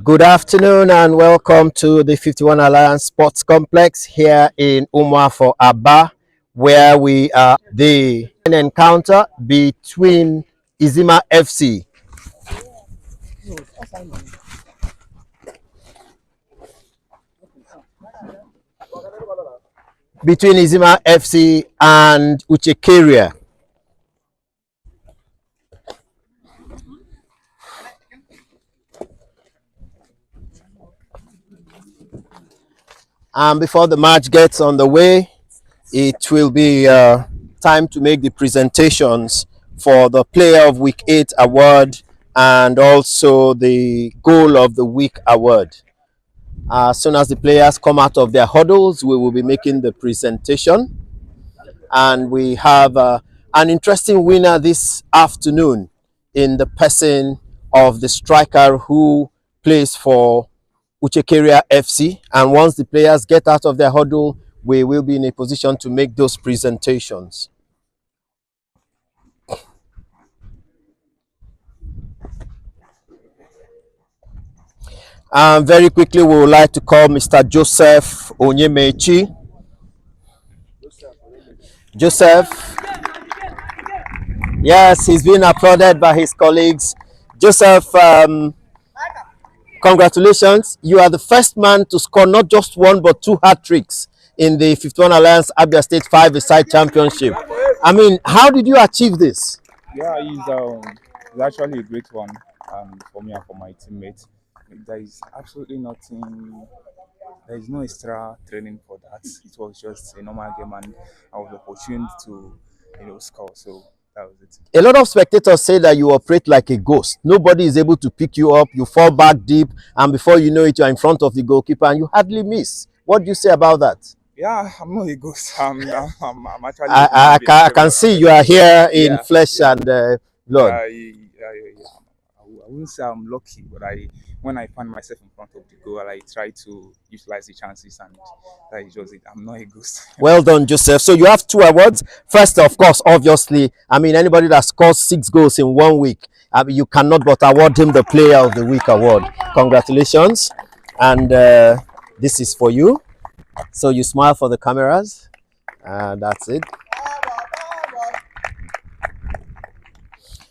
Good afternoon and welcome to the 51 Alliance Sports Complex here in Umwa for Aba, where we are the encounter between Izima FC and Uchecaria. And before the match gets on the way, it will be time to make the presentations for the Player of Week 8 award and also the Goal of the Week award. As soon as the players come out of their huddles, we will be making the presentation. And we have an interesting winner this afternoon in the person of the striker who plays for Uchecaria FC. And once the players get out of their huddle, we will be in a position to make those presentations. Very quickly, we would like to call Mr. Joseph Onyemechi. Joseph. Yes, he's been applauded by his colleagues. Joseph, congratulations. You are the first man to score not just one but two hat-tricks in the 51 Alliance Abia State 5-a-side championship. I mean, how did you achieve this? Yeah, it's actually a great one for me and for my teammates. There is absolutely nothing, there is no extra training for that. It was just a normal game and I was opportune to score. So that was it. A lot of spectators say that you operate like a ghost. Nobody is able to pick you up. You fall back deep, and before you know it, you're in front of the goalkeeper and you hardly miss. What do you say about that? Yeah, I'm not a ghost. I'm actually. I can see you are here in flesh and blood. I wouldn't say I'm lucky, but when I find myself in front of the goal, I try to utilize the chances, and that is just it. I'm not a ghost. Well done, Joseph. So you have two awards. First, of course, obviously, I mean, anybody that scores 6 goals in 1 week, you cannot but award him the Player of the Week award. Congratulations. And this is for you. So you smile for the cameras. That's it.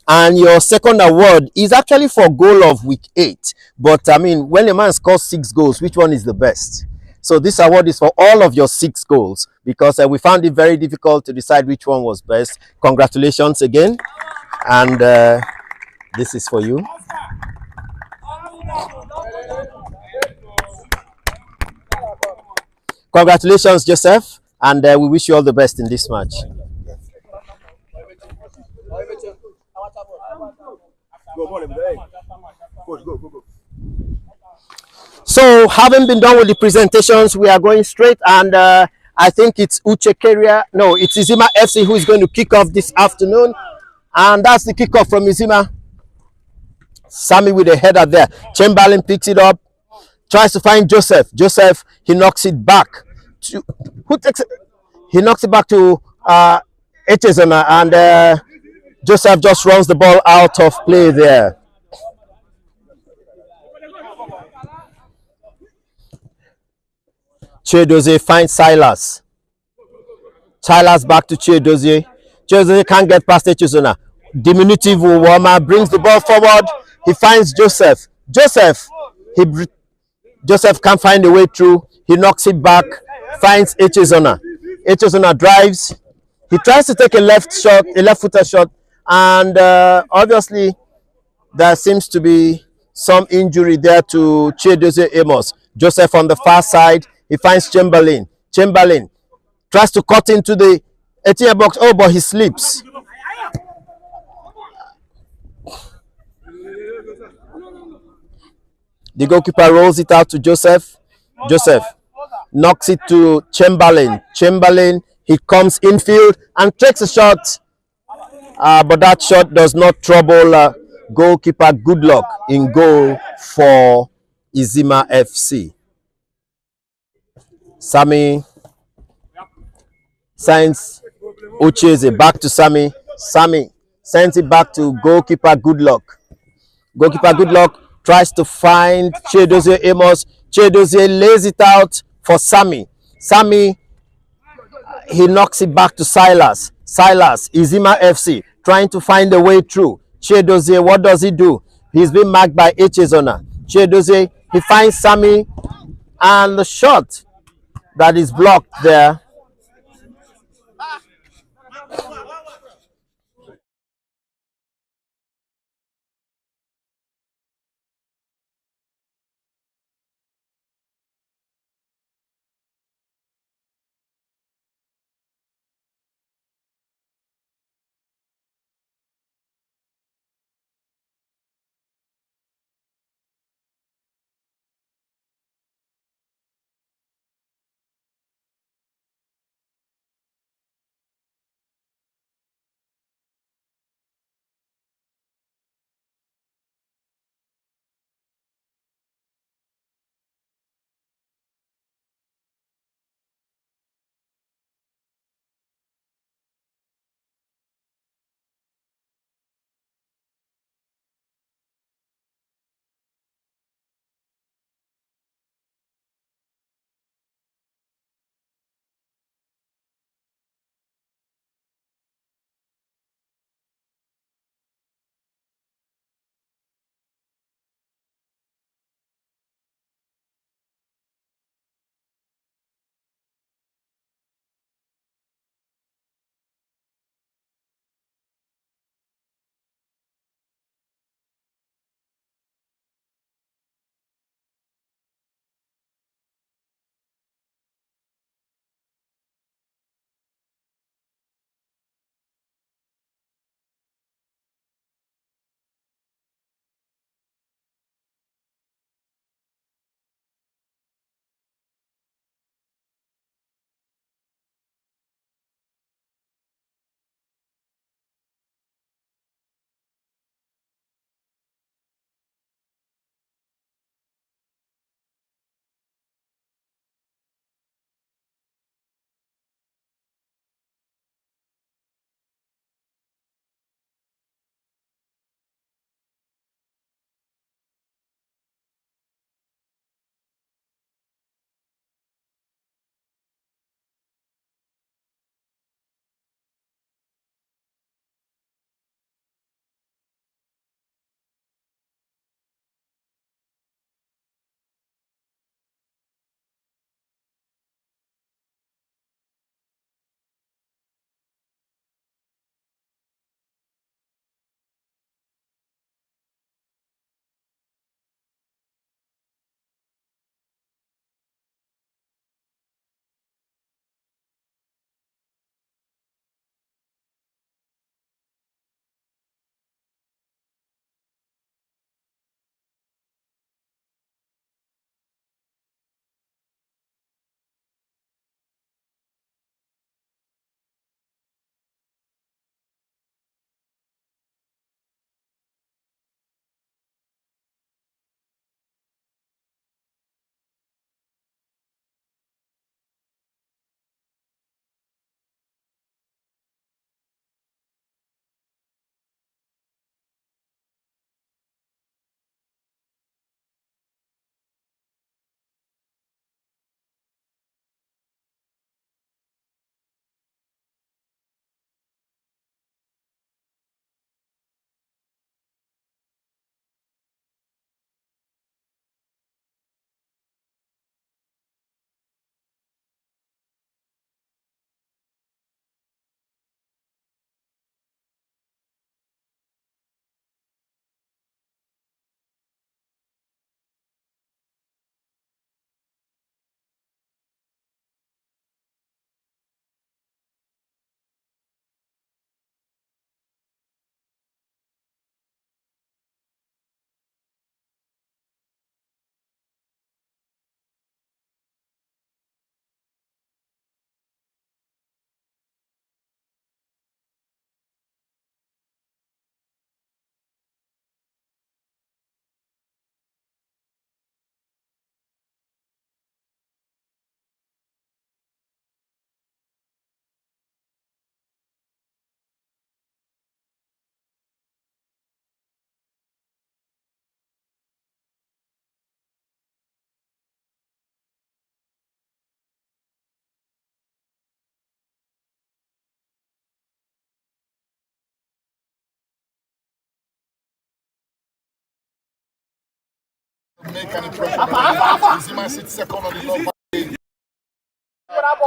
And your second award is actually for Goal of Week 8. But I mean, when a man scores 6 goals, which one is the best? So this award is for all of your 6 goals because we found it very difficult to decide which one was best. Congratulations again. And this is for you. Congratulations, Joseph. And we wish you all the best in this match. So, having been done with the presentations, we are going straight, and I think it's Uchecaria. No, it's Izima FC who is going to kick off this afternoon, and that's the kickoff from Izima. Sammy with a header there. Chamberlain picks it up, tries to find Joseph. Joseph, he knocks it back to who takes it? He knocks it back to Izima, and Joseph just runs the ball out of play there. Chiedozie finds Silas. Silas back to Chiedozie. Chiedozie can't get past Echezona. Diminutive Uwama brings the ball forward. He finds Joseph. Joseph can't find a way through. He knocks it back. Finds Echezona. Echezona drives. He tries to take a left-footed shot, and obviously there seems to be some injury there to Chiedozie Amos. Joseph on the far side. He finds Chamberlain. Chamberlain tries to cut into the 18 box. Oh, but he slips. The goalkeeper rolls it out to Joseph. Joseph knocks it to Chamberlain. Chamberlain, he comes infield and takes a shot. But that shot does not trouble goalkeeper. Good luck in goal for Izima FC. Sammy sends Ucheze back to Sammy. Sammy sends it back to goalkeeper Good Luck. Goalkeeper Good Luck tries to find Chedozie Amos. Chedozie lays it out for Sammy. Sammy, he knocks it back to Silas. Silas, Izima FC, trying to find a way through. Chedozie, what does he do? He's been marked by Echezona. Chedozie, he finds Sammy, and the shot that is blocked there.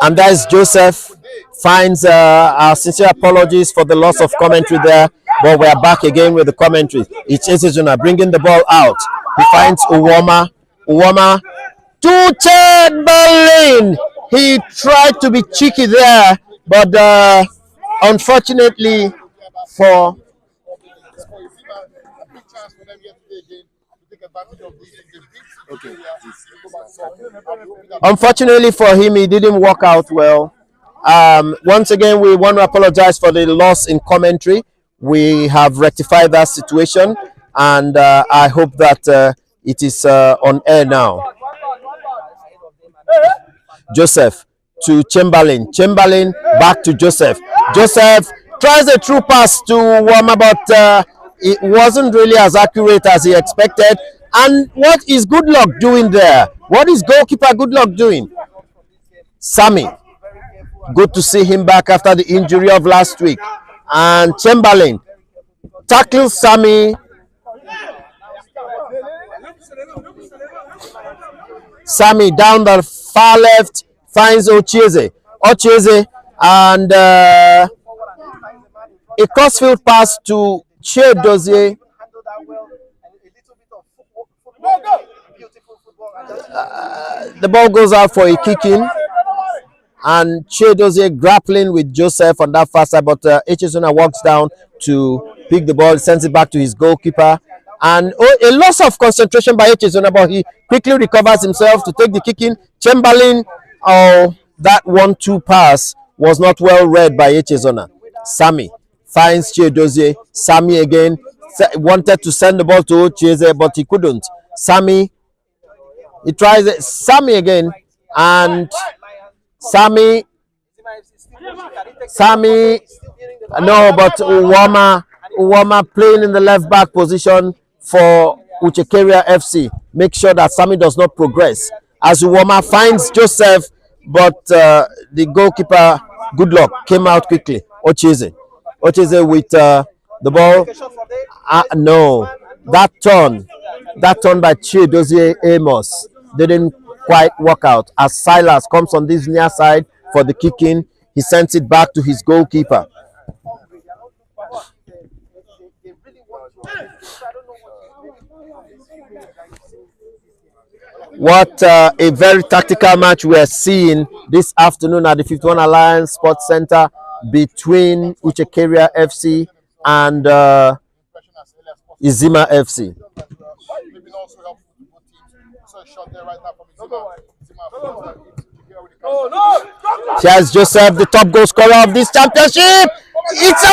And that's Joseph. Finds our sincere apologies for the loss of commentary there, but we are back again with the commentary. It's Izima bringing the ball out. He finds Uwoma. Uwoma to Chamberlain. He tried to be cheeky there, but unfortunately for unfortunately for him, he didn't work out well. Once again, we want to apologize for the loss in commentary. We have rectified that situation, and I hope that it is on air now. Joseph to Chamberlain. Chamberlain back to Joseph. Joseph tries a true pass to Wama, but it wasn't really as accurate as he expected. And what is Good Luck doing there? What is goalkeeper Good Luck doing? Sammy. Good to see him back after the injury of last week. And Chamberlain tackles Sammy. Sammy down the far left finds Ocheze. Ocheze and a crossfield pass to Che Dozier. The ball goes out for a kick in, and Che Dozier grappling with Joseph on that far side, but Echezona walks down to pick the ball, sends it back to his goalkeeper, and a loss of concentration by Echezona, but he quickly recovers himself to take the kick in. Chamberlain, that 1-2 pass was not well read by Echezona. Sammy finds Che Dozier. Sammy again wanted to send the ball to Ocheze, but he couldn't. Sammy, he tries it. Sammy again, and Sammy, no, but Uwama playing in the left back position for Uchecaria FC. Make sure that Sammy does not progress. As Uwama finds Joseph, but the goalkeeper, Good Luck, came out quickly. Ocheze with the ball. No, that turn by Che Dozier Amos didn't quite work out, as Silas comes on this near side for the kick in. He sends it back to his goalkeeper. What a very tactical match we are seeing this afternoon at the 51 Alliance Sports Center between Uchecaria FC and Izima FC. Here's Joseph, the top goal scorer of this championship. It's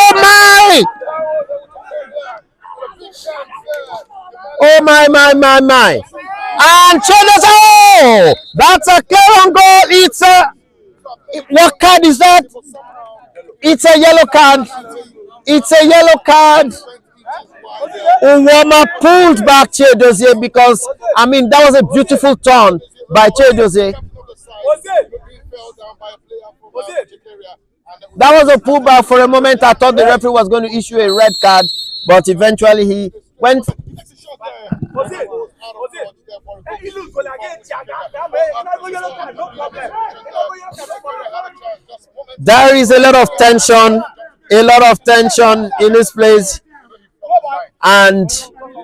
oh my. And Cheddars, that's a clear on goal. It's what card is that? It's a yellow card. It's a yellow card. Uwama pulled back Che Dozier because, I mean, that was a beautiful turn by Che Dozier. That was a pullback. For a moment, I thought the referee was going to issue a red card, but eventually he went. There is a lot of tension in this place, and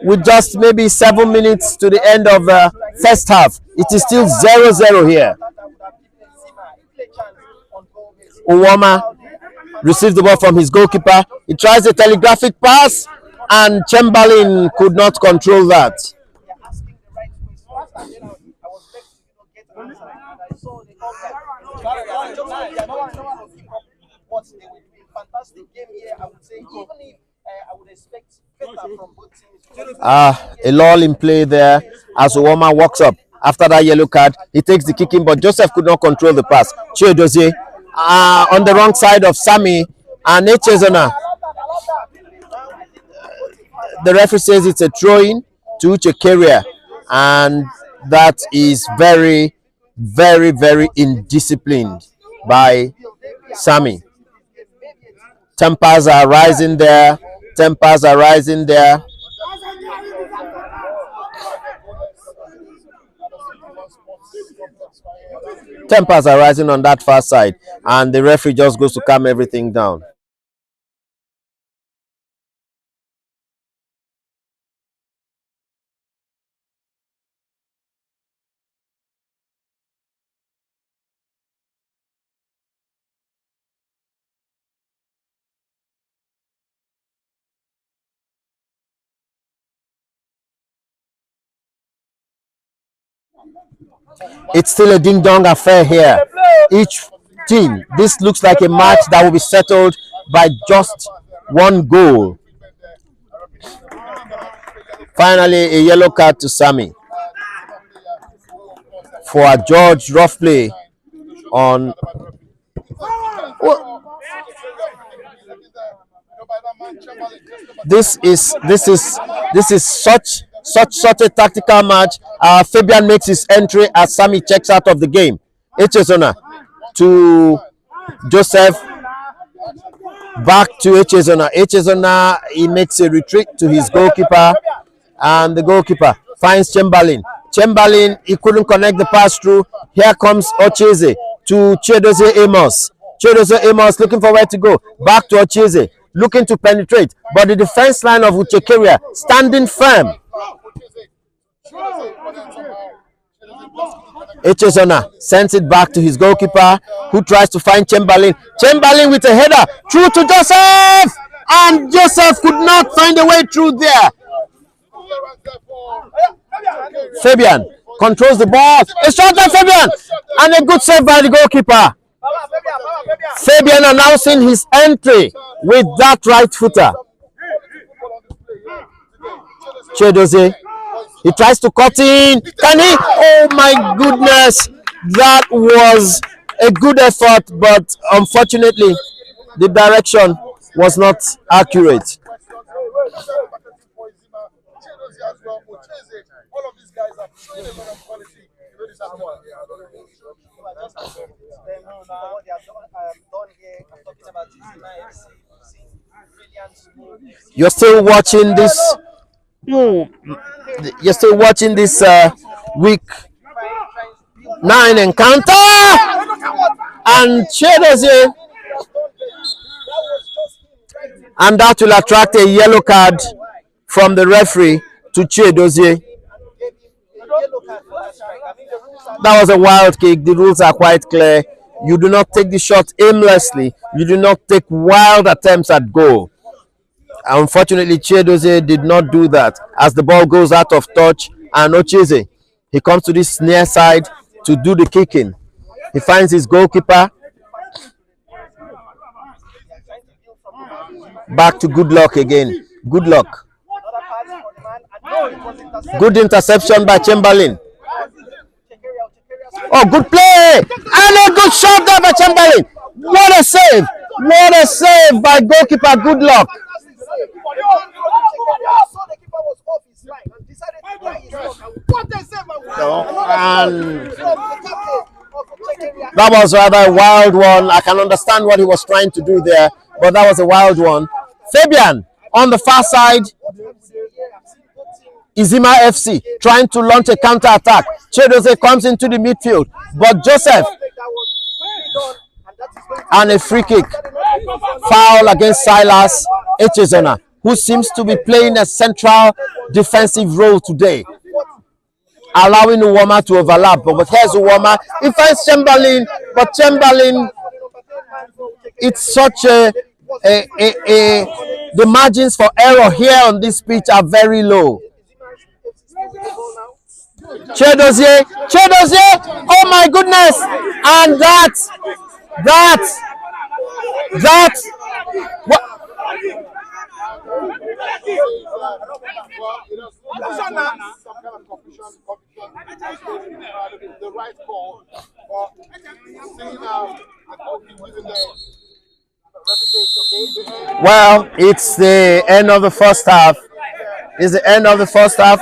with just maybe 7 minutes to the end of the first half, it is still 0-0 here. Uwama receives the ball from his goalkeeper. He tries a telegraphic pass, and Chamberlain could not control that. A lull in play there as Uwama walks up. After that yellow card, he takes the kicking, but Joseph could not control the pass. Che Dozier on the wrong side of Sammy, and Echezona. The referee says it's a throw-in to Uchecaria, and that is very, very, very indisciplined by Sammy. Tempers are rising there. tempers are rising on that far side, and the referee just goes to calm everything down. It's still a ding dong affair here. Each team, this looks like a match that will be settled by just one goal. Finally, a yellow card to Sammy for a George rough play on. Well, this is such a tactical match. Fabian makes his entry as Sammy checks out of the game. Echezona to Joseph, back to Echezona. Echezona, he makes a retreat to his goalkeeper, and the goalkeeper finds Chamberlain. Chamberlain, he couldn't connect the pass through. Here comes Ocheze to Chedoze Amos. Chedoze Amos looking for where to go. Back to Ocheze, looking to penetrate, but the defense line of Uchecaria standing firm. Echezona sends it back to his goalkeeper, who tries to find Chamberlain. Chamberlain with a header through to Joseph, and Joseph could not find a way through there. Fabian controls the ball. A shot by Fabian, and a good save by the goalkeeper. Fabian announcing his entry with that right footer. Chedoze, he tries to cut in. Can he? Oh my goodness. That was a good effort, but unfortunately, the direction was not accurate. You're still watching this. You're still watching this week 9 encounter, and Chedoze, and that will attract a yellow card from the referee to Chedoze. That was a wild kick. The rules are quite clear. You do not take the shot aimlessly. You do not take wild attempts at goal. Unfortunately, Chedoze did not do that as the ball goes out of touch, and Ocheze, he comes to this near side to do the kicking. He finds his goalkeeper. Back to good luck again. Good luck. Good interception by Chamberlain. Oh, good play! And a good shot there by Chamberlain. What a save! What a save by goalkeeper. Good luck. And that was rather a wild one. I can understand what he was trying to do there, but that was a wild one. Fabian on the far side. Izima FC trying to launch a counter attack. Chedoze comes into the midfield, but Joseph, and a free kick. Foul against Silas Echezona, who seems to be playing a central defensive role today, allowing Uwama to overlap. But here's Uwama. He finds Chamberlain, but Chamberlain, it's such the margins for error here on this pitch are very low. Chedozie, oh my goodness, and what? Well, it's the end of the first half. It's the end of the first half.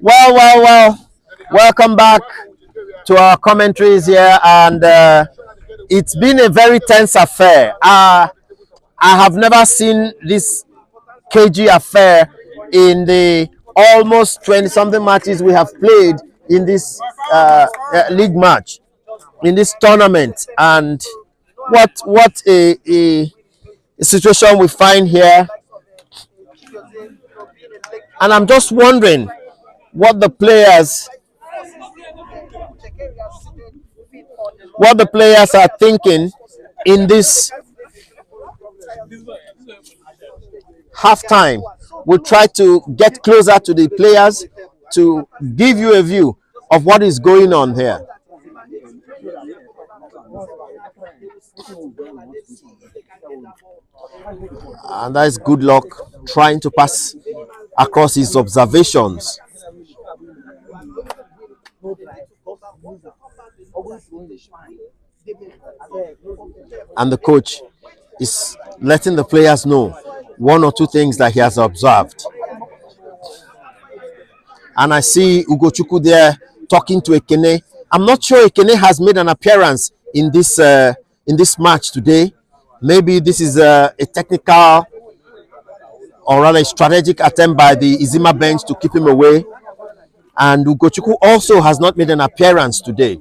Well. Welcome back to our commentaries here, and it's been a very tense affair. I have never seen this KG affair in the almost 20 something matches we have played in this league match, in this tournament. And what a situation we find here. And I'm just wondering what the players are thinking in this halftime. We'll try to get closer to the players to give you a view of what is going on here. And that's good luck trying to pass across his observations. And the coach is letting the players know one or two things that he has observed. And I see Ugochukwu there talking to Ekene. I'm not sure Ekene has made an appearance in this match today. Maybe this is a technical or rather a strategic attempt by the Izima bench to keep him away. And Ugochukwu also has not made an appearance today.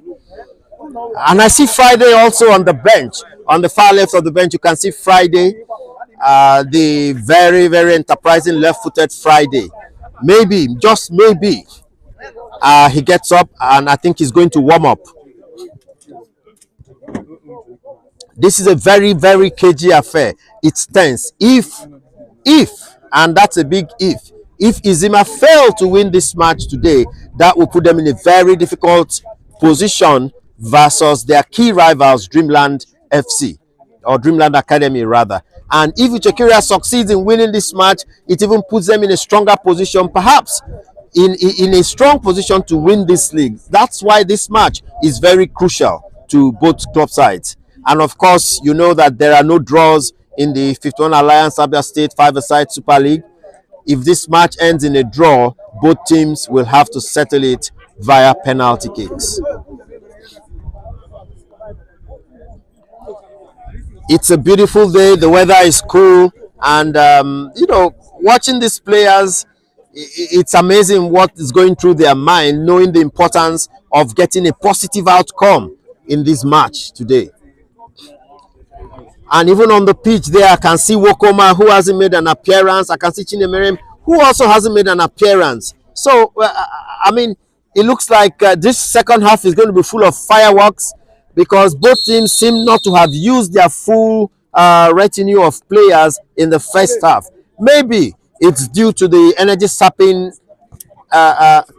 And I see Friday also on the bench. On the far left of the bench, you can see Friday, the very, very enterprising left-footed Friday. Maybe, just maybe, he gets up and I think he's going to warm up. This is a very, very cagey affair. It's tense. If, and that's a big if Izima fail to win this match today, that will put them in a very difficult position versus their key rivals, Dreamland FC, or Dreamland Academy rather. And if Uchecaria succeeds in winning this match, it even puts them in a stronger position, perhaps in a strong position to win this league. That's why this match is very crucial to both club sides. And of course, you know that there are no draws in the 51 Alliance Abia State 5-a-side Super League. If this match ends in a draw, both teams will have to settle it via penalty kicks. It's a beautiful day. The weather is cool, and watching these players, it's amazing what is going through their mind, knowing the importance of getting a positive outcome in this match today. And even on the pitch there, I can see Wokoma, who hasn't made an appearance. I can see Chinemerem, who also hasn't made an appearance. So, I mean, it looks like this second half is going to be full of fireworks, because both teams seem not to have used their full retinue of players in the first half. Maybe it's due to the energy sapping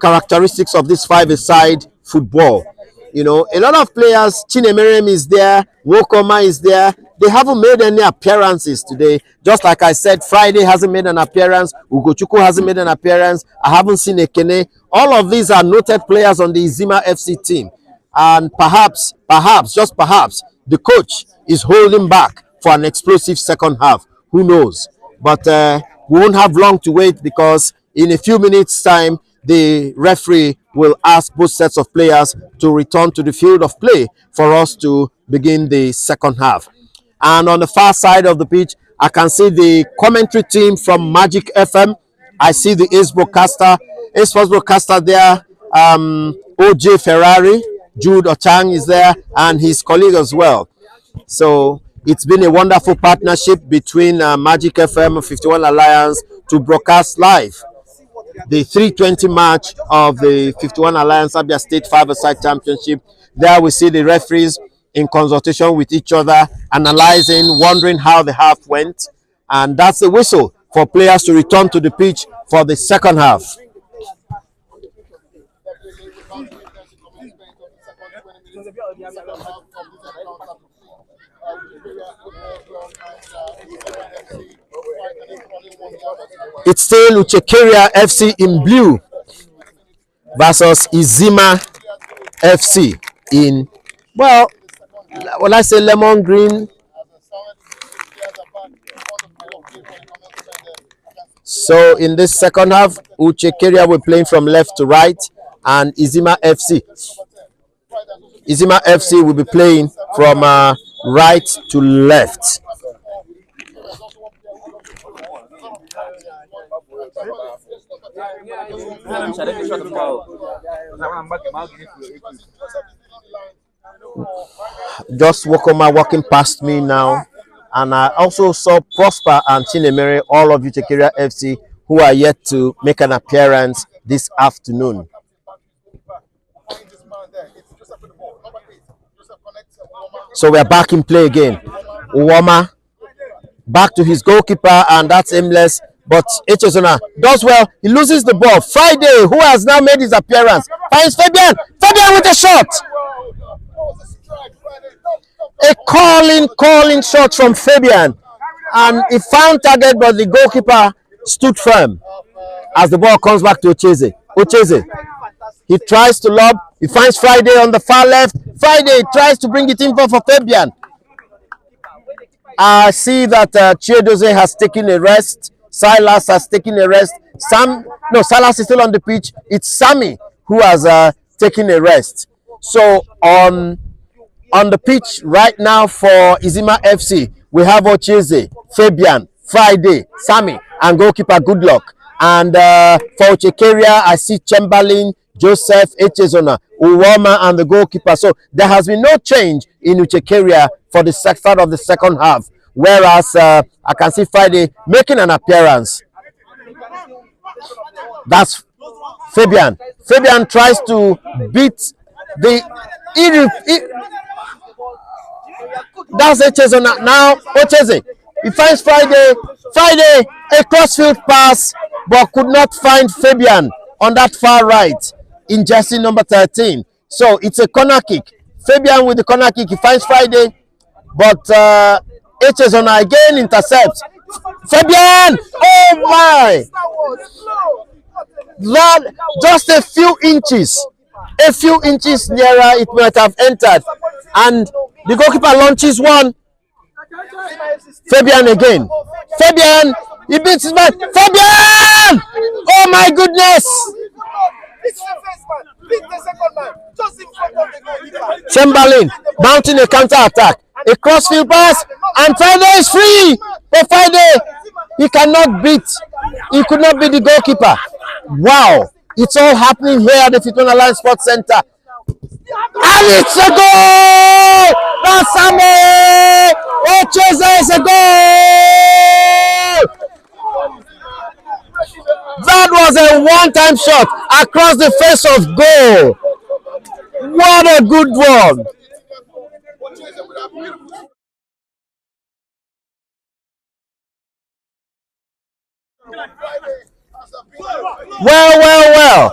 characteristics of this 5-a-side football. You know, a lot of players, Chinemerem is there, Wokoma is there. They haven't made any appearances today. Just like I said, Friday hasn't made an appearance. Ugochukwu hasn't made an appearance. I haven't seen Ekene. All of these are noted players on the Izima FC team. And perhaps, just perhaps, the coach is holding back for an explosive second half. Who knows? But we won't have long to wait, because in a few minutes' time, the referee will ask both sets of players to return to the field of play for us to begin the second half. And on the far side of the pitch, I can see the commentary team from Magic FM. I see the Ace Sports broadcaster there, OJ Ferrari, Jude Ochang is there, and his colleague as well. So it's been a wonderful partnership between Magic FM and 51 Alliance to broadcast live the 320 match of the 51 Alliance Abia State 5-a-side Championship. There we see the referees in consultation with each other, analyzing, wondering how the half went. And that's the whistle for players to return to the pitch for the second half. It's still Uchecaria FC in blue versus Izima FC in, well, when I say lemon green, So in this second half, Uchecaria will playing from left to right, and Izima FC will be playing from right to left. Just Wokoma walking past me now, and I also saw Prosper and Chinemere, all of Uchecaria FC, who are yet to make an appearance this afternoon. So we are back in play again. Uwama back to his goalkeeper, and that's aimless. But Echezona does well. He loses the ball. Friday, who has now made his appearance, finds Fabian. Fabian with a shot. A calling shot from Fabian, and he found target, but the goalkeeper stood firm as the ball comes back to Ocheze. He tries to lob. He finds Friday on the far left. Friday tries to bring it in for Fabian. I see that Chiedoze has taken a rest. Silas has taken a rest. Silas is still on the pitch. It's Sammy who has taken a rest. So on the pitch right now for Izima FC, we have Ocheze, Fabian, Friday, Sammy, and goalkeeper Goodluck. And for Uchecaria, I see Chamberlain, Joseph, Echezona, Uwama, and the goalkeeper. So there has been no change in Uchecaria for the start of the second half. Whereas I can see Friday making an appearance. That's Fabian. Fabian tries to beat the. That's Echezona now. Ocheze. He finds Friday. Friday, a crossfield pass, but could not find Fabian on that far right in jersey number 13. So it's a corner kick. Fabian with the corner kick. He finds Friday, but Echezona again intercepts. Fabian! Oh my! That just a few inches nearer, it might have entered, and the goalkeeper launches one. Fabian again. Fabian, he beats his man. Fabian! Oh my goodness! Chamberlain mounting a counter attack. A crossfield pass, and Friday is free. But Friday, he could not beat the goalkeeper. Wow! It's all happening here at the Fitona Line Sports Center. And it's a goal! That's Sammy! Ocheze is a goal! That was a one-time shot across the face of goal. What a good one! Well.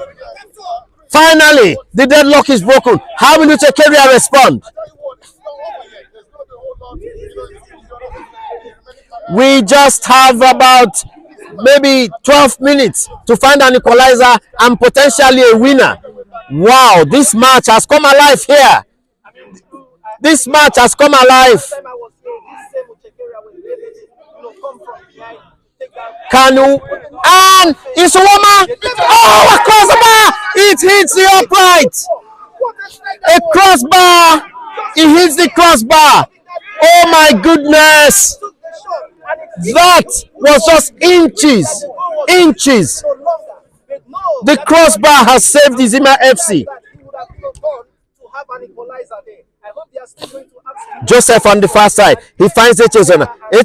Finally, the deadlock is broken. How will Uchecaria respond? We just have about maybe 12 minutes to find an equalizer and potentially a winner. Wow, this match has come alive here. This match has come alive. Kanu and Isuwama. Oh, across the bar! It hits the upright. A crossbar. It hits the crossbar. Oh my goodness! That was just inches. The crossbar has saved Izima FC. Joseph on the far side. He finds Echezona. He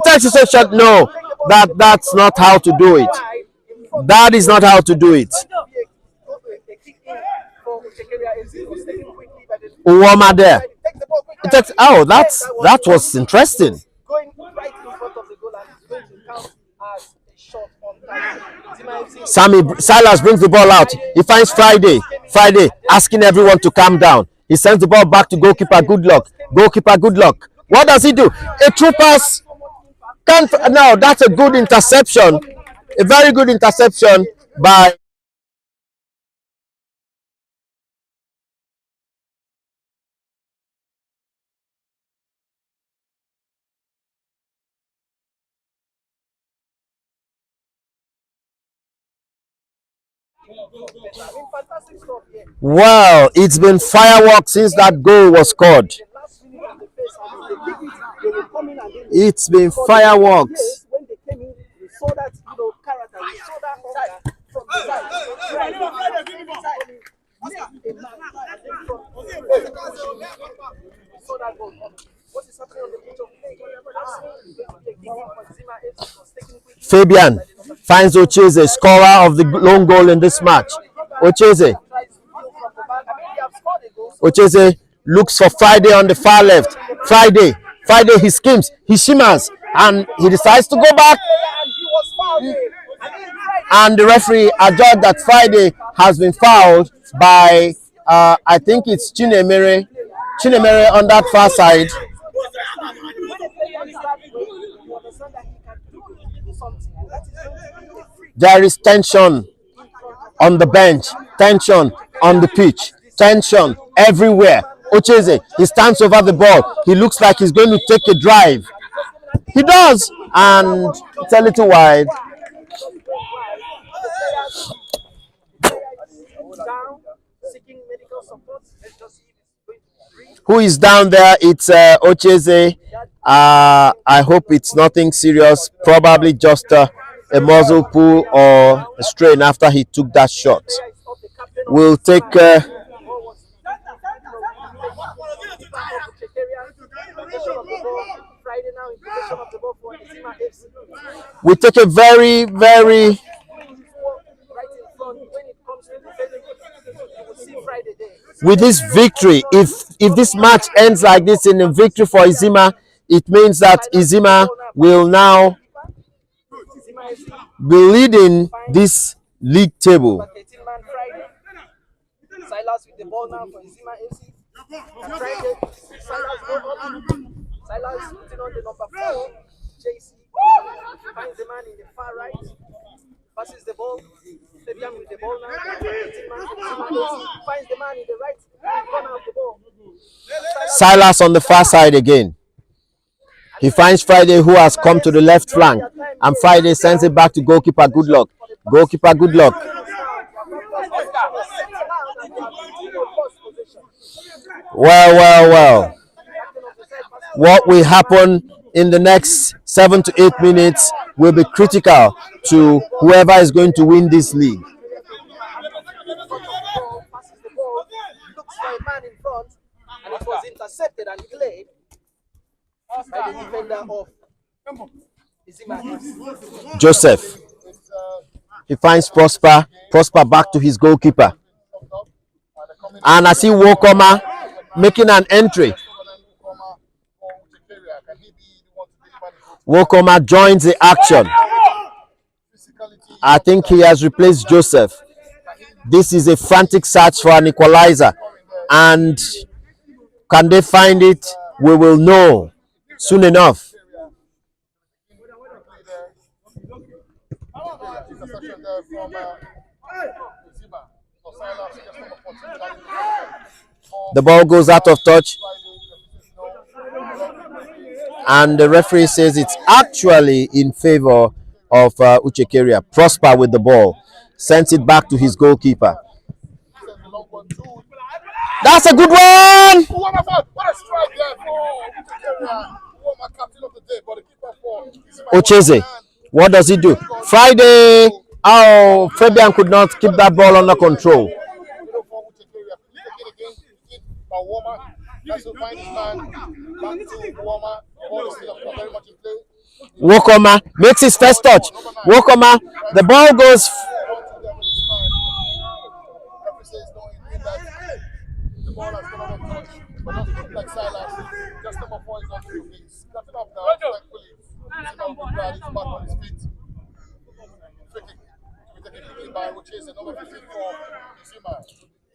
takes his shot. No, that's not how to do it. That is not how to do it. Uwama there. That was interesting. Silas brings the ball out. He finds Friday asking everyone to calm down. He sends the ball back to goalkeeper Goodluck. What does he do? A true pass. Now that's a good interception. A very good interception by Well, it's been fireworks since that goal was scored. It's been fireworks. Fabian finds Ucheze, scorer of the lone goal in this match. Ucheze looks for Friday on the far left. Friday, he schemes, he shimmers, and he decides to go back. And the referee adjudged that Friday has been fouled by, I think it's Chinemere on that far side. There is tension on the bench, tension on the pitch, tension everywhere. Ucheze, he stands over the ball. He looks like he's going to take a drive. He does, and it's a little wide. Who is down there? It's Ucheze. I hope it's nothing serious. Probably just a muscle pull or a strain after he took that shot. We'll take we take a very, very with this victory. If this match ends like this in a victory for Izima, it means that Izima will now be leading this league table. Silas with the ball now for Izima FC. Silas putting on the number 4. JC finds the man in the far right. Passes the ball. Fabian with the ball now. Finds the man in the right corner of the ball. Silas on the far side again. He finds Friday, who has come to the left flank, and Friday sends it back to goalkeeper Goodluck. Goalkeeper Goodluck. Well. What will happen in the next 7 to 8 minutes will be critical to whoever is going to win this league. And it was intercepted and delayed by the defender of Izima. Joseph. He finds Prosper back to his goalkeeper. And I see Wokoma making an entry. Wokoma joins the action. I think he has replaced Joseph. This is a frantic search for an equalizer. And can they find it? We will know soon enough. The ball goes out of touch, and the referee says it's actually in favor of Uchecaria. Prosper with the ball, sends it back to his goalkeeper. That's a good one! Ucheze, what does he do? Friday! Oh, Fabian could not keep that ball under control. Wokoma makes his first touch. Wokoma, the ball goes.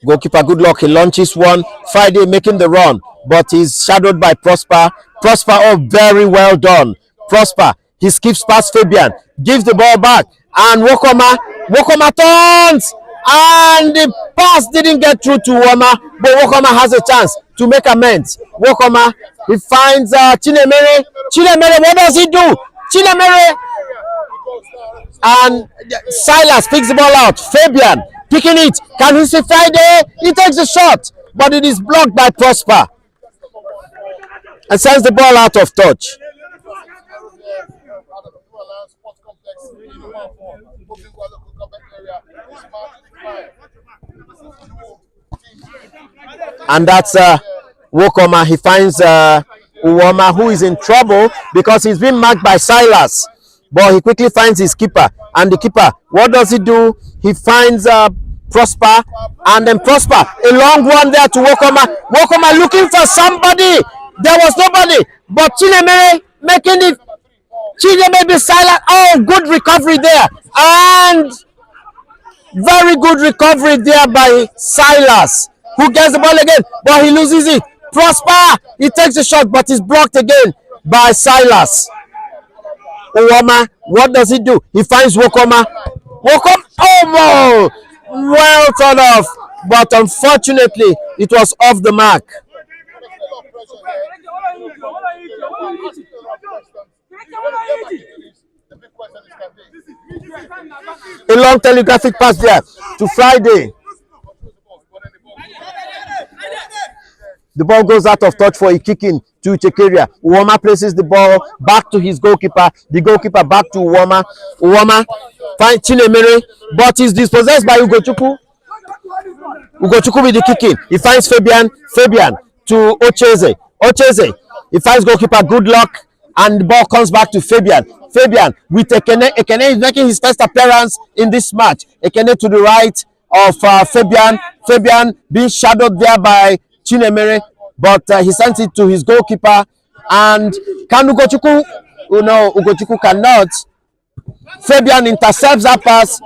Goalkeeper Goodluck, he launches one. Friday making the run, but he's shadowed by Prosper. Prosper, oh, very well done. Prosper, he skips past Fabian, gives the ball back, and Wokoma turns, and the pass didn't get through to Woma, but Wokoma has a chance to make amends. Wokoma, he finds Chinemere. Chinemere, what does he do? Chinemere, and Silas picks the ball out. Picking it. Can he see Friday? He takes the shot, but it is blocked by Prosper and sends the ball out of touch. And that's Wokoma. He finds Uwoma, who is in trouble because he's been marked by Silas. But he quickly finds his keeper. And the keeper, what does he do? He finds Prosper. And then Prosper, a long one there to Wokoma. Wokoma looking for somebody. There was nobody. But Chinemere making it. Chinemere be silent. Oh, good recovery there. And very good recovery there by Silas, who gets the ball again, but he loses it. Prosper, he takes the shot, but it's blocked again by Silas. Uwoma, what does he do? He finds Wokoma. Wokoma, oh, well thought of, but unfortunately, it was off the mark. A long telegraphic pass there to Friday. The ball goes out of touch for a kicking to Uchecaria. Uwoma places the ball back to his goalkeeper. The goalkeeper back to Uwoma. Uwoma finds Chinemere, but is dispossessed by Ugochukwu. Ugochukwu with the kicking. He finds Fabian. Fabian to Ocheze. Ocheze. He finds goalkeeper. Good luck. And the ball comes back to Fabian. Fabian with Ekene. Ekene is making his first appearance in this match. Ekene to the right of Fabian. Fabian being shadowed there by Chinemere, but he sends it to his goalkeeper. And can Ugochukwu? Oh no, Ugochukwu cannot. Fabian intercepts that pass.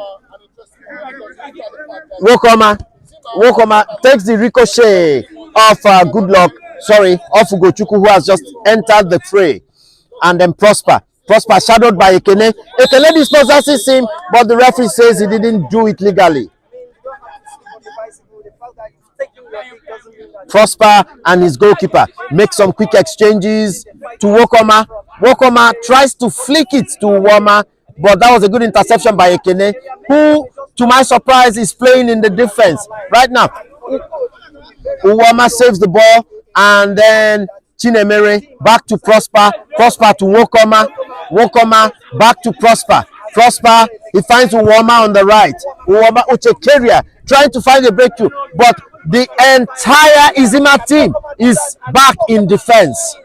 Wokoma takes the ricochet of good luck. Sorry, of Ugochukwu, who has just entered the fray. And then Prosper shadowed by Ekene. Ekene dispossesses him, but the referee says he didn't do it legally. Prosper and his goalkeeper make some quick exchanges to Wokoma. Wokoma tries to flick it to Uwoma, but that was a good interception by Ekene, who, to my surprise, is playing in the defense right now. Uwoma saves the ball, and then Chinemere back to Prosper. Prosper to Wokoma. Wokoma back to Prosper. Prosper, he finds Uwoma on the right. Uwoma, Uchecaria trying to find a breakthrough, but the entire Izima team is back in defense.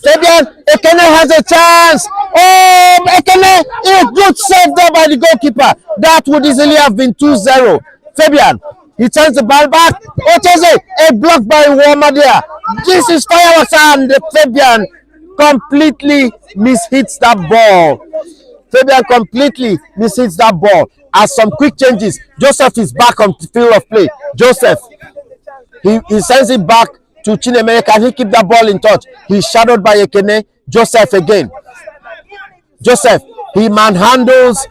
Fabian, Ekene has a chance. Oh, Ekene, a good save there by the goalkeeper. That would easily have been 2-0. Fabian, he turns the ball back. Ocheze, a block by Uwoma there. This is fireworks, and Fabian completely mishits that ball. Fabian completely mishits that ball. As some quick changes, Joseph is back on the field of play. Joseph, he sends it back to Chinemere. Can he keep that ball in touch? He's shadowed by Ekene. Joseph again. Joseph, he manhandles.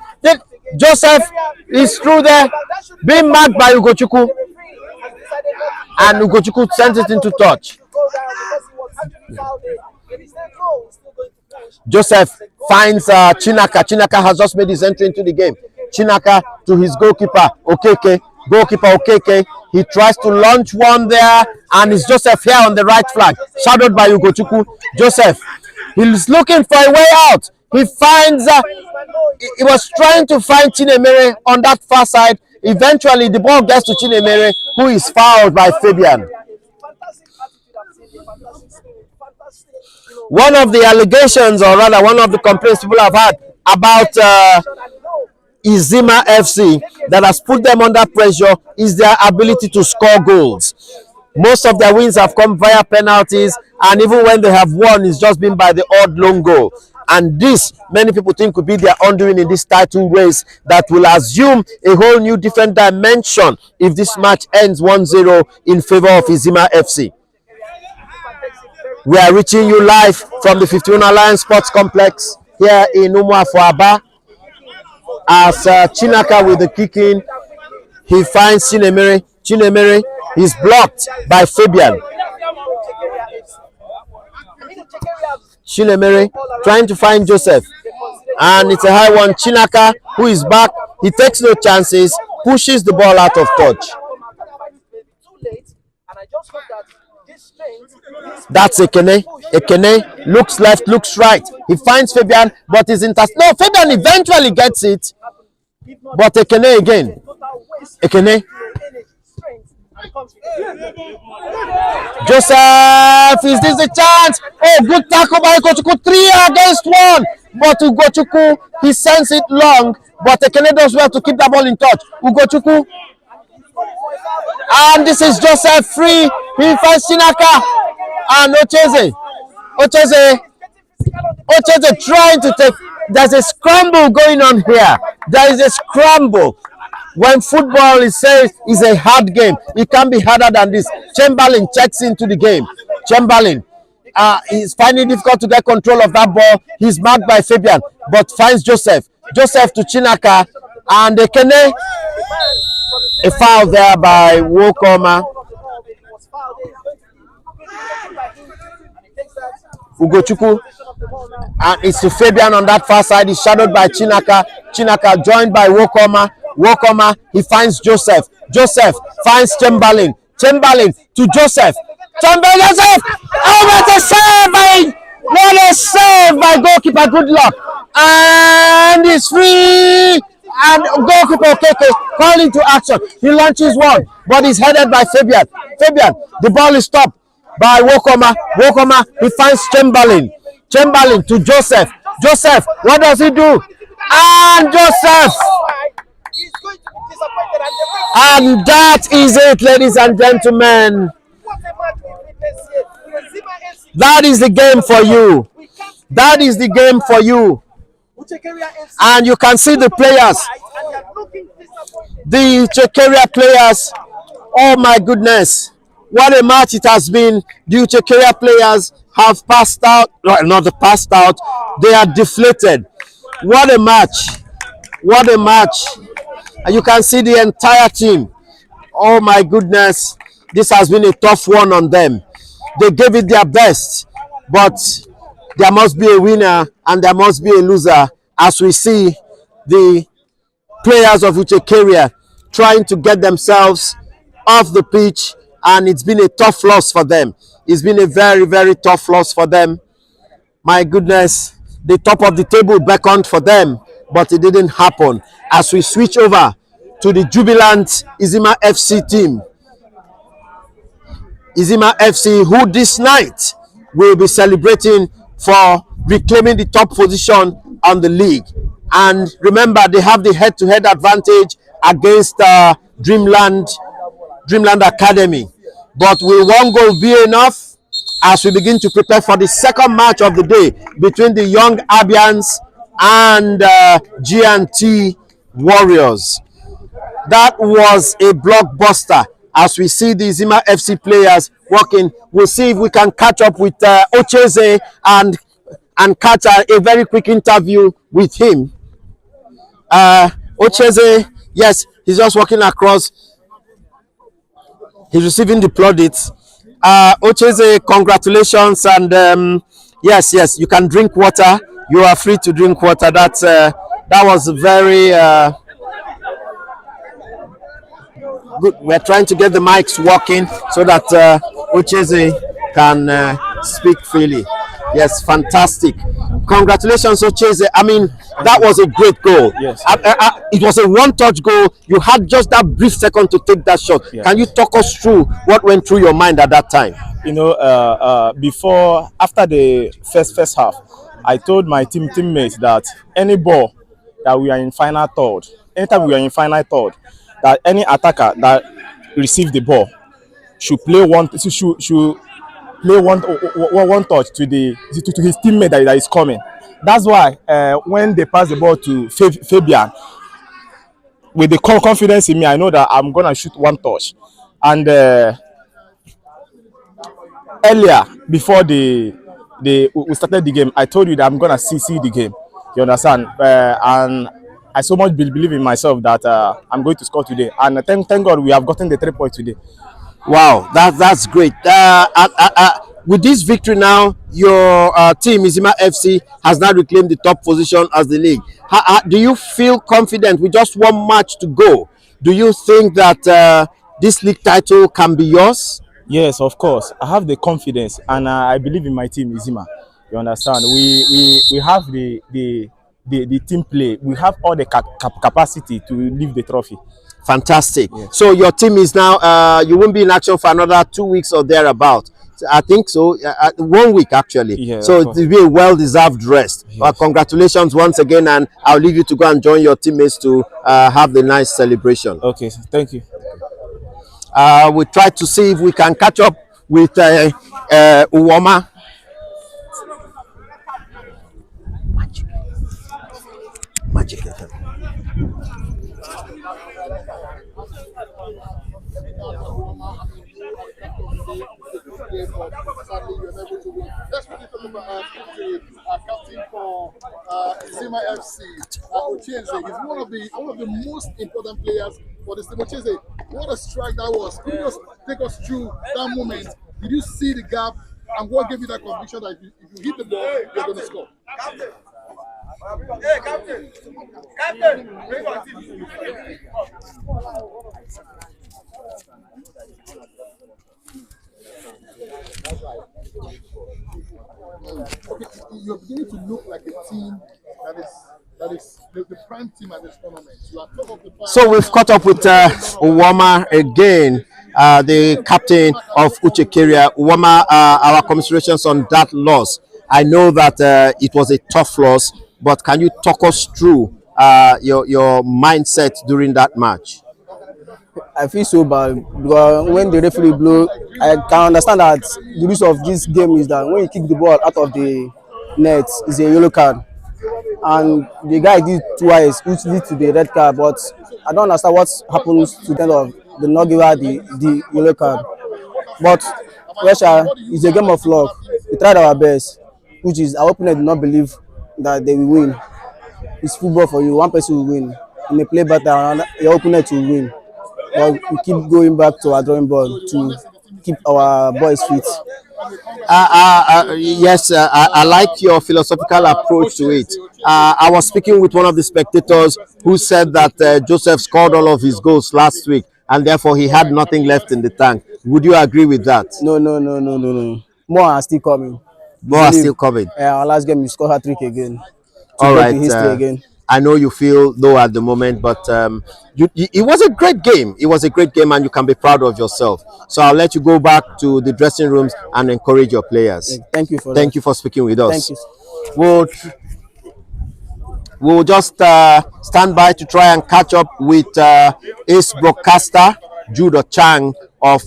Joseph is through there, being marked by Ugochukwu. And Ugochukwu sends it into touch. Joseph finds Chinaka. Chinaka has just made his entry into the game. Chinaka to his goalkeeper, Okeke. Goalkeeper Okeke. He tries to launch one there, and it's Joseph here on the right flag, shadowed by Ugochukwu. Joseph, he's looking for a way out. He finds, he was trying to find Chinemere on that far side. Eventually, the ball gets to Chinemere, who is fouled by Fabian. One of the allegations, or rather one of the complaints people have had about Izima FC that has put them under pressure is their ability to score goals. Most of their wins have come via penalties, and even when they have won, it's just been by the odd lone goal. And this, many people think, could be their undoing in this title race that will assume a whole new different dimension if this match ends 1-0 in favor of Izima FC. We are reaching you live from the 51 Alliance Sports Complex here in Umuafuaba. As Chinaka with the kicking, he finds Chinemere. Chinemere is blocked by Fabian. Chinemere trying to find Joseph, and it's a high one. Chinaka, who is back, he takes no chances, pushes the ball out of touch. That's Ekene. Ekene looks left, looks right. He finds Fabian, but is no, Fabian eventually gets it, but Ekene again. Ekene. Joseph, is this the chance? Oh, good tackle by Ugochukwu. 3 against 1. But Ugochukwu, he sends it long, but Ekene does well to keep the ball in touch. Ugochukwu. And this is Joseph free. He finds Chinaka. And Ocheze trying to take. There's a scramble going on here. There is a scramble. When football is a hard game, it can be harder than this. Chamberlain checks into the game. Chamberlain is finding it difficult to get control of that ball. He's marked by Fabian, but finds Joseph. Joseph to Chinaka, and Ekene. A foul there by Wokoma. Ugochukwu, and it's to Fabian on that far side. He's shadowed by Chinaka. Chinaka joined by Wokoma. Wokoma, he finds Joseph. Joseph finds Chamberlain. Chamberlain to Joseph. Joseph! Oh, what a save! What a save by goalkeeper. Good luck. And he's free. And goalkeeper Keke calling to action. He launches one, but he's headed by Fabian. Fabian, the ball is stopped by Wokoma. Wokoma, he finds Chamberlain. Chamberlain to Joseph. Joseph, what does he do? And Joseph! And that is it, ladies and gentlemen. That is the game for you. That is the game for you. And you can see the players. The Uchecaria players. Oh my goodness. What a match it has been. The Uchecaria players have passed out. Not passed out. They are deflated. What a match. What a match. And you can see the entire team. Oh my goodness. This has been a tough one on them. They gave it their best. But there must be a winner and there must be a loser, as we see the players of Uchecaria trying to get themselves off the pitch, and it's been a tough loss for them. It's been a very, very tough loss for them. My goodness, the top of the table beckoned for them, but it didn't happen. As we switch over to the jubilant Izima FC team. Izima FC, who this night will be celebrating for reclaiming the top position on the league. And remember, they have the head-to-head advantage against Dreamland Academy. But will one goal be enough as we begin to prepare for the second match of the day between the Young Abians and G&T Warriors? That was a blockbuster. As we see the Izima FC players working, we'll see if we can catch up with Ocheze and catch a very quick interview with him. Ocheze, yes, he's just walking across. He's receiving the plaudits. Ocheze, congratulations, and yes, you can drink water. You are free to drink water. That was very good. We're trying to get the mics working so that Ocheze can speak freely. Yes, fantastic. Congratulations, Ocheze. I mean, that was a great goal. Yes. It was a one-touch goal. You had just that brief second to take that shot. Yeah. Can you talk us through what went through your mind at that time? You know, after the first half, I told my teammates that any ball that we are in final third, anytime we are in final third, that any attacker that receives the ball should play one touch to his teammate that is coming. That's why when they pass the ball to Fabian, with the confidence in me, I know that I'm gonna shoot one touch. And earlier, before we started the game, I told you that I'm gonna see the game. You understand? And I so much believe in myself that I'm going to score today. And thank God we have gotten the 3 points today. Wow, that's great. With this victory now, your team, Izima FC, has now reclaimed the top position as the league. Do you feel confident with just one match to go Do you think that this league title can be yours? Yes, of course. I have the confidence, and I believe in my team, Izima. You understand? We have the team play. We have all the capacity to lift the trophy. Fantastic. Yes. So your team is now, you won't be in action for another 2 weeks or thereabout. I think so. 1 week actually. Yeah, So of it course. will be a well-deserved rest. Yes. Congratulations once again, and I'll leave you to go and join your teammates to have the nice celebration. Okay. Thank you. We try to see if we can catch up with Uwoma. Magic FM. Sadly, you're unable to win. Let's quickly talk about the captain for Izima FC, Uchecaria. He's one of the most important players for this team. Uchecaria, what a strike that was! Could you just take us through that moment? Did you see the gap, and what gave you that conviction that if you hit the ball, you're going to score? Hey, captain! Captain! Bring on team. Okay, you're beginning to look like a team that is the prime team at this tournament. You are top of the pile. So we've caught up with Uwama again, the captain of Uchecaria. Uwama, our commiserations on that loss. I know that it was a tough loss, but can you talk us through your mindset during that match? I feel so bad because when the referee blow, I can understand that the rules of this game is that when you kick the ball out of the net, is a yellow card, and the guy did twice, which lead to the red card. But I don't understand what happens to the end of the not give her the yellow card. But Russia is a game of luck. We tried our best, which is our opponent did not believe that they will win. It's football for you. One person will win. You may play better, and your opponent will win. But we keep going back to our drawing board to keep our boys fit. Yes, I like your philosophical approach to it. I was speaking with one of the spectators who said that Joseph scored all of his goals last week, and therefore he had nothing left in the tank. Would you agree with that? No, no, no, no, no, no. More are still coming. More are still coming. Our last game, we scored hat-trick again to All break right. the history again. I know you feel low at the moment, but it was a great game. It was a great game, and you can be proud of yourself. So I'll let you go back to the dressing rooms and encourage your players. Thank you for Thank that. you for speaking with us. Thank you. We'll, we'll just stand by to try and catch up with ace broadcaster Judo Chang of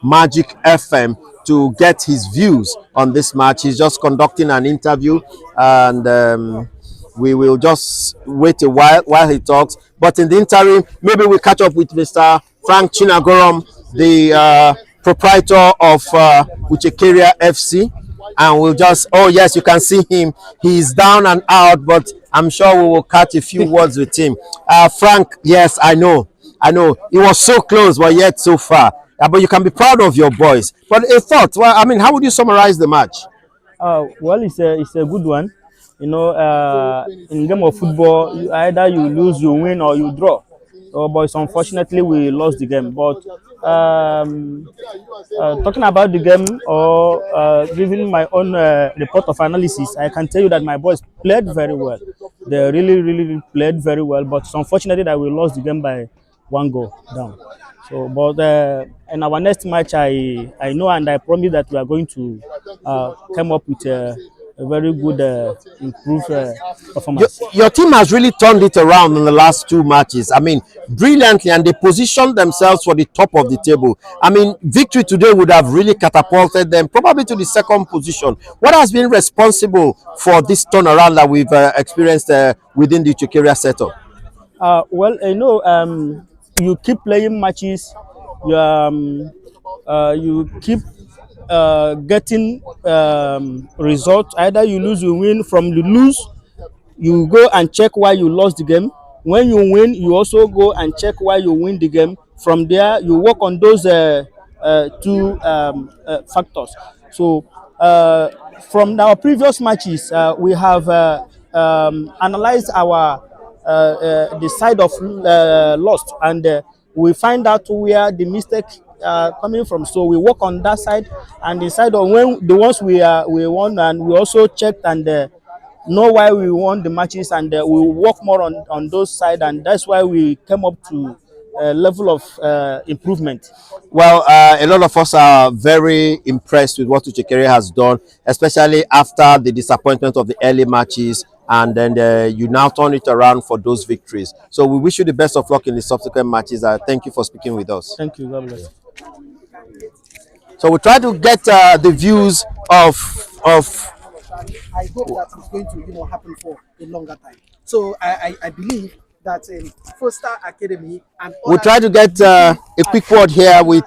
Magic FM to get his views on this match. He's just conducting an interview, and we will just wait a while he talks. But in the interim, maybe we'll catch up with Mr. Frank Chinagorom, the proprietor of Uchecaria FC, and we'll just, oh yes, you can see him. He's down and out, but I'm sure we will catch a few words with him. Frank, yes, I know. It was so close, but yet so far. But you can be proud of your boys. But a thought, well, I mean, how would you summarize the match? Well, it's a good one. You know, in game of football, either you lose, you win, or you draw. So, but unfortunately, we lost the game. But talking about the game or giving my own report of analysis, I can tell you that my boys played very well. They really played very well. But it's unfortunately that we lost the game by one goal down. So, but in our next match, I know and I promise that we are going to come up with a very good improved performance. Your team has really turned it around in the last two matches. I mean, brilliantly, and they positioned themselves for the top of the table. I mean, victory today would have really catapulted them probably to the second position. What has been responsible for this turnaround that we've experienced within the Uchecaria setup? Well, you know, you keep playing matches, you keep getting results. Either you lose, you win. From the lose, you go and check why you lost the game. When you win, you also go and check why you win the game. From there, you work on those two factors. So, from our previous matches, we have analyzed our the side of lost, and we find out where the mistake coming from. So we work on that side, and the side of when the ones we won, and we also checked and know why we won the matches, and we work more on those side, and that's why we came up to a level of improvement. Well, a lot of us are very impressed with what Uchecaria has done, especially after the disappointment of the early matches, and then you now turn it around for those victories. So we wish you the best of luck in the subsequent matches. Thank you for speaking with us. Thank you. God bless. So we try to get the views of I hope that it's going to happen for a longer time. So I believe that Foster Academy and we'll try to get a quick word here with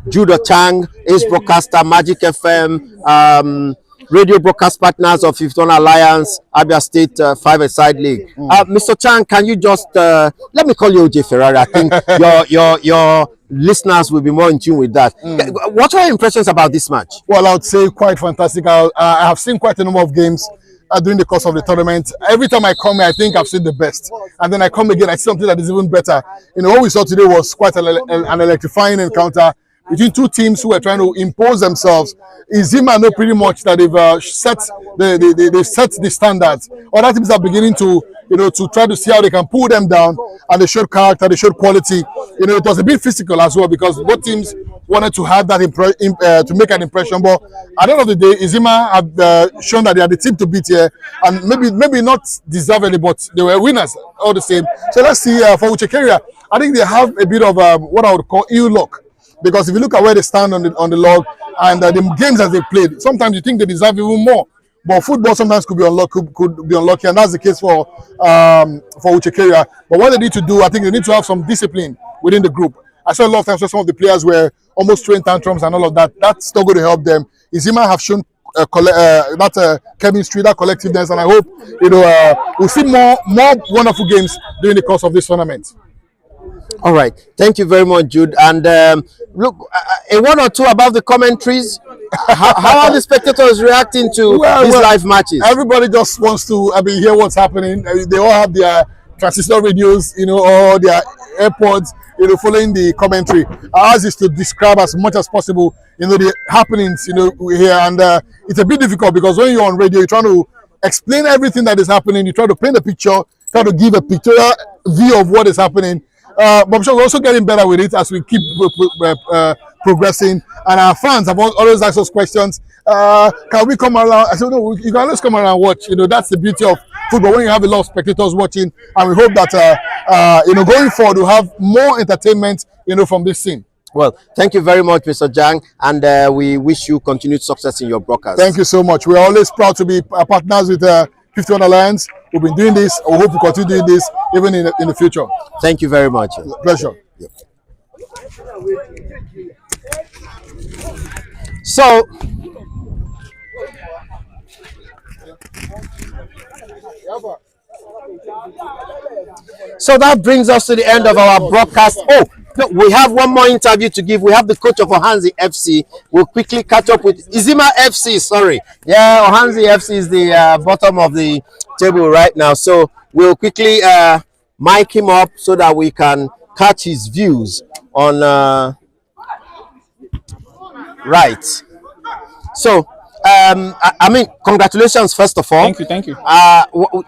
Judo Chang, Ace Broadcaster, Magic FM, radio broadcast partners of 51 Alliance, Abia State 5-a-side League. Mr. Chang, can you just let me call you OJ Ferrari? I think your listeners will be more in tune with that. What are your impressions about this match? Well, I would say quite fantastic. I have seen quite a number of games during the course of the tournament. Every time I come here, I think I've seen the best. And then I come again, I see something that is even better. What we saw today was quite an electrifying encounter between two teams who were trying to impose themselves. Izima know pretty much that they've set the standards. Other teams are beginning to try to see how they can pull them down, and they showed character, they showed quality. It was a bit physical as well, because both teams wanted to have that to make an impression. But at the end of the day, Izima have shown that they are the team to beat here, and maybe not deservedly, but they were winners all the same. So let's see for Uchecaria. I think they have a bit of what I would call ill luck, because if you look at where they stand on the log and the games that they played, sometimes you think they deserve even more. But football sometimes could be unlucky, and that's the case for Uchecaria. But what they need to do, I think they need to have some discipline within the group. I saw a lot of times where some of the players were almost throwing tantrums and all of that. That's not going to help them. Izima have shown that chemistry, that collectiveness, and I hope we'll see more wonderful games during the course of this tournament. All right, thank you very much, Jude. And look, a one or two about the commentaries. How are the spectators reacting to these live matches? Everybody just wants to hear what's happening. They all have their transistor radios, or their AirPods, following the commentary. Ours is to describe as much as possible, the happenings, here. And it's a bit difficult, because when you're on radio, you're trying to explain everything that is happening. You try to paint a picture, try to give a pictorial view of what is happening. But I'm sure we're also getting better with it as we keep progressing. And our fans have always asked us questions. Can we come around? I said, no, you can always come around and watch. That's the beauty of football, when you have a lot of spectators watching. And we hope that, going forward, we'll have more entertainment, from this scene. Well, thank you very much, Mr. Jang, and we wish you continued success in your broadcast. Thank you so much. We're always proud to be partners with 51 Alliance. We've been doing this. We hope to continue doing this even in the future. Thank you very much. Pleasure. Yep. So that brings us to the end of our broadcast. Oh, no, we have one more interview to give. We have the coach of Ohanzi FC. We'll quickly catch up with Izima FC. Sorry. Yeah, Ohanzi FC is the bottom of the table right now. So we'll quickly mic him up so that we can catch his views on right. So congratulations first of all. Thank you.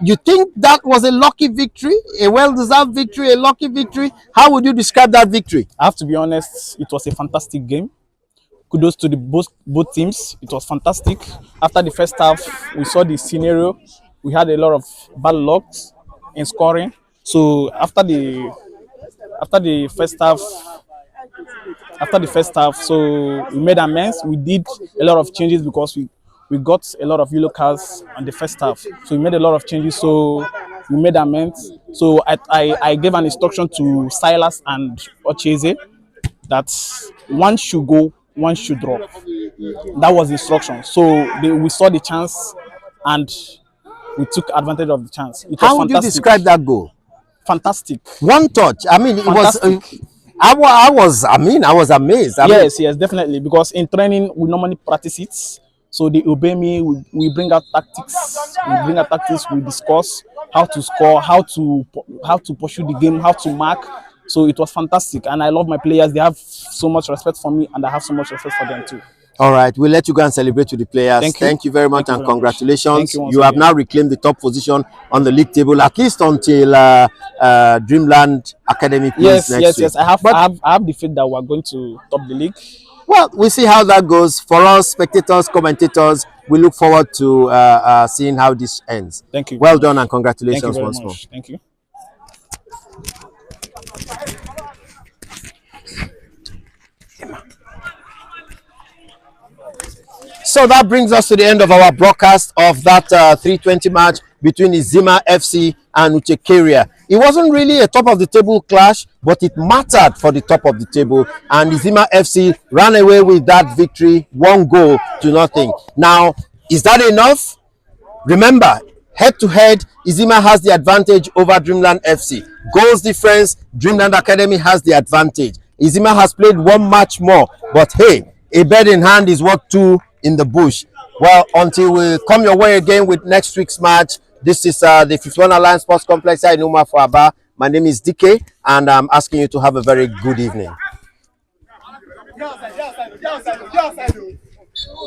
You think that was a lucky victory, a well-deserved victory, a lucky victory? How would you describe that victory? I have to be honest, it was a fantastic game. Kudos to both teams. It was fantastic. After the first half, we saw the scenario. We had a lot of bad luck in scoring. So after the first half, so we made amends. We did a lot of changes because we got a lot of yellow cards on the first half. So we made a lot of changes. So we made amends. So I gave an instruction to Silas and Ocheze that one should go, one should drop. That was the instruction. So we saw the chance and we took advantage of the chance. It was How would you describe that goal? Fantastic. One touch. It Fantastic. was. I was amazed. Yes, definitely. Because in training we normally practice it. So they obey me. We bring out tactics. We discuss how to score, how to pursue the game, how to mark. So it was fantastic, and I love my players. They have so much respect for me, and I have so much respect for them too. All right, we'll let you go and celebrate with the players. Thank you. Thank you very much, Thank you and very much. congratulations. Thank you once You have again. now reclaimed the top position on the league table, at least until Dreamland Academy plays next week. Yes. I have the faith that we're going to top the league. Well, we'll see how that goes. For us, spectators, commentators, we look forward to seeing how this ends. Thank you. Well done, and congratulations Thank you very once much. more. Thank you. So that brings us to the end of our broadcast of that 320 match between Izima FC and Uchecaria. It wasn't really a top of the table clash, but it mattered for the top of the table, and Izima FC ran away with that victory, 1-0. Now, is that enough? Remember, head to head, Izima has the advantage over Dreamland FC. Goals difference, Dreamland Academy has the advantage. Izima has played one match more, but hey, a bird in hand is worth two in the bush. Well, until we come your way again with next week's match, this is the 51 Alliance Sports Complex here in Uma for Aba. My name is DK, and I'm asking you to have a very good evening.